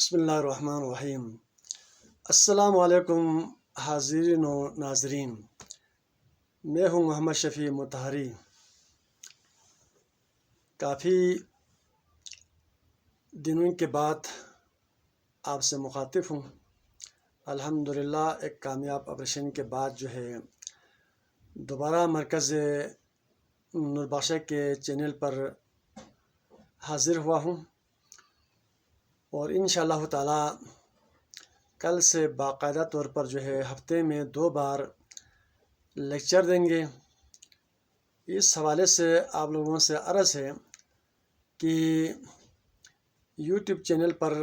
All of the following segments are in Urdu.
بسم اللہ الرحمن الرحیم۔ السلام علیکم حاضرین و ناظرین، میں ہوں محمد شفیع مطہری۔ کافی دنوں کے بعد آپ سے مخاطب ہوں۔ الحمدللہ ایک کامیاب آپریشن کے بعد دوبارہ مرکز نور بخشا کے چینل پر حاضر ہوا ہوں، اور انشاءاللہ تعالی کل سے باقاعدہ طور پر ہفتے میں 2 بار لیکچر دیں گے۔ اس حوالے سے آپ لوگوں سے عرض ہے کہ یوٹیوب چینل پر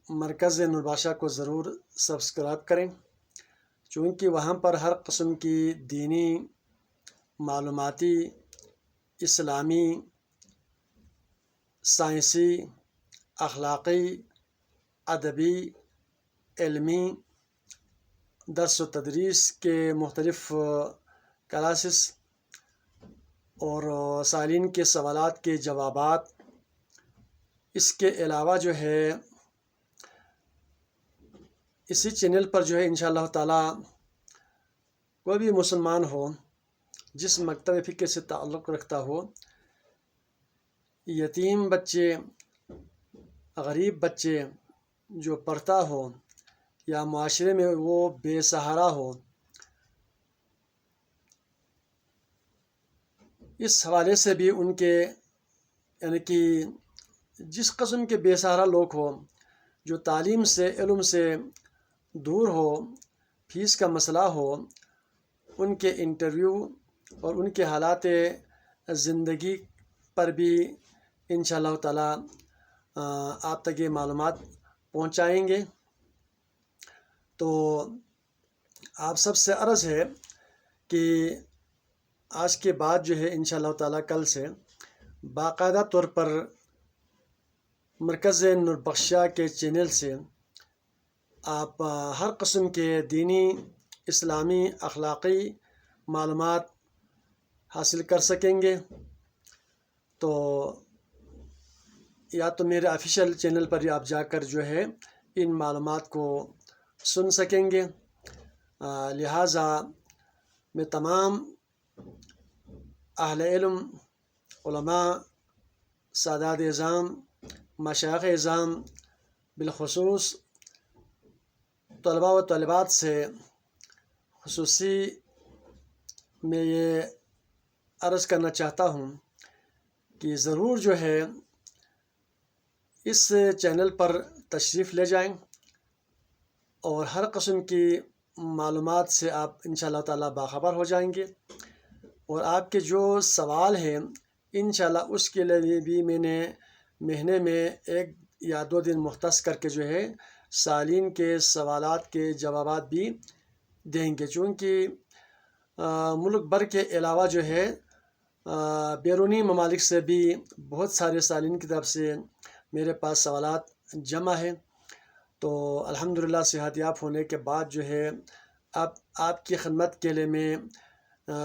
مرکز نور بخشا کو ضرور سبسکرائب کریں، چونکہ وہاں پر ہر قسم کی دینی، معلوماتی، اسلامی، سائنسی، اخلاقی، ادبی، علمی، درس و تدریس کے مختلف کلاسز اور سائلین کے سوالات کے جوابات، اس کے علاوہ اسی چینل پر انشاءاللہ تعالی کوئی بھی مسلمان ہو جس مکتب فکر سے تعلق رکھتا ہو، یتیم بچے، غریب بچے جو پڑھتا ہو یا معاشرے میں وہ بے سہارا ہو، اس حوالے سے بھی ان کے کہ جس قسم کے بے سہارا لوگ ہو، جو تعلیم سے، علم سے دور ہو، فیس کا مسئلہ ہو، ان کے انٹرویو اور ان کے حالات زندگی پر بھی انشاءاللہ تعالی آپ تک یہ معلومات پہنچائیں گے۔ تو آپ سب سے عرض ہے کہ آج کے بعد انشاءاللہ تعالی کل سے باقاعدہ طور پر مرکز نور بخشا کے چینل سے آپ ہر قسم کے دینی، اسلامی، اخلاقی معلومات حاصل کر سکیں گے۔ تو یا تو میرے آفیشیل چینل پر آپ جا کر ان معلومات کو سن سکیں گے، لہٰذا میں تمام اہل علم، علماء، سادات اعظام، مشائخ اعظام، بالخصوص طلباء و طالبات سے خصوصی میں یہ عرض کرنا چاہتا ہوں کہ ضرور اس چینل پر تشریف لے جائیں، اور ہر قسم کی معلومات سے آپ انشاءاللہ تعالی باخبر ہو جائیں گے۔ اور آپ کے جو سوال ہیں انشاءاللہ اس کے لیے بھی میں نے مہینے میں 1 یا 2 دن مختص کر کے سائلین کے سوالات کے جوابات بھی دیں گے، چونکہ ملک بھر کے علاوہ بیرونی ممالک سے بھی بہت سارے سائلین کی طرف سے میرے پاس سوالات جمع ہیں۔ تو الحمدللہ صحت یاب ہونے کے بعد اب آپ کی خدمت کے لیے میں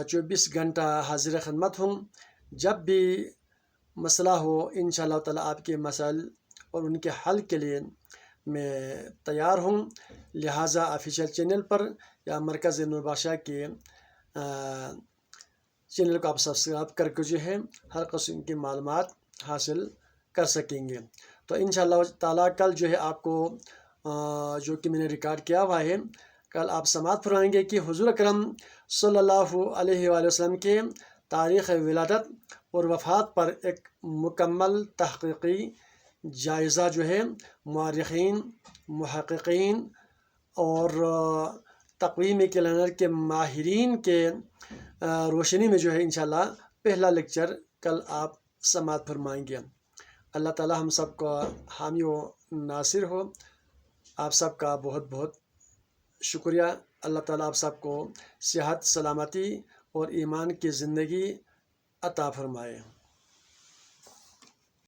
24 گھنٹہ حاضر خدمت ہوں۔ جب بھی مسئلہ ہو انشاءاللہ تعالی آپ کے مسائل اور ان کے حل کے لیے میں تیار ہوں، لہٰذا آفیشیل چینل پر یا مرکز نور بخشا کے چینل کو آپ سبسکرائب کر کے ہر قسم کی معلومات حاصل کر سکیں گے۔ تو انشاءاللہ تعالی کل آپ کو جو کہ میں نے ریکارڈ کیا ہوا ہے، کل آپ سماعت فرمائیں گے کہ حضور اکرم صلی اللہ علیہ وآلہ وسلم کے تاریخ ولادت اور وفات پر ایک مکمل تحقیقی جائزہ مورخین، محققین اور تقویم کیلنڈر کے ماہرین کے روشنی میں انشاءاللہ پہلا لیکچر کل آپ سماعت فرمائیں گے۔ اللہ تعالی ہم سب کا حامی و ناصر ہو۔ آپ سب کا بہت بہت شکریہ۔ اللہ تعالی آپ سب کو صحت، سلامتی اور ایمان کی زندگی عطا فرمائے۔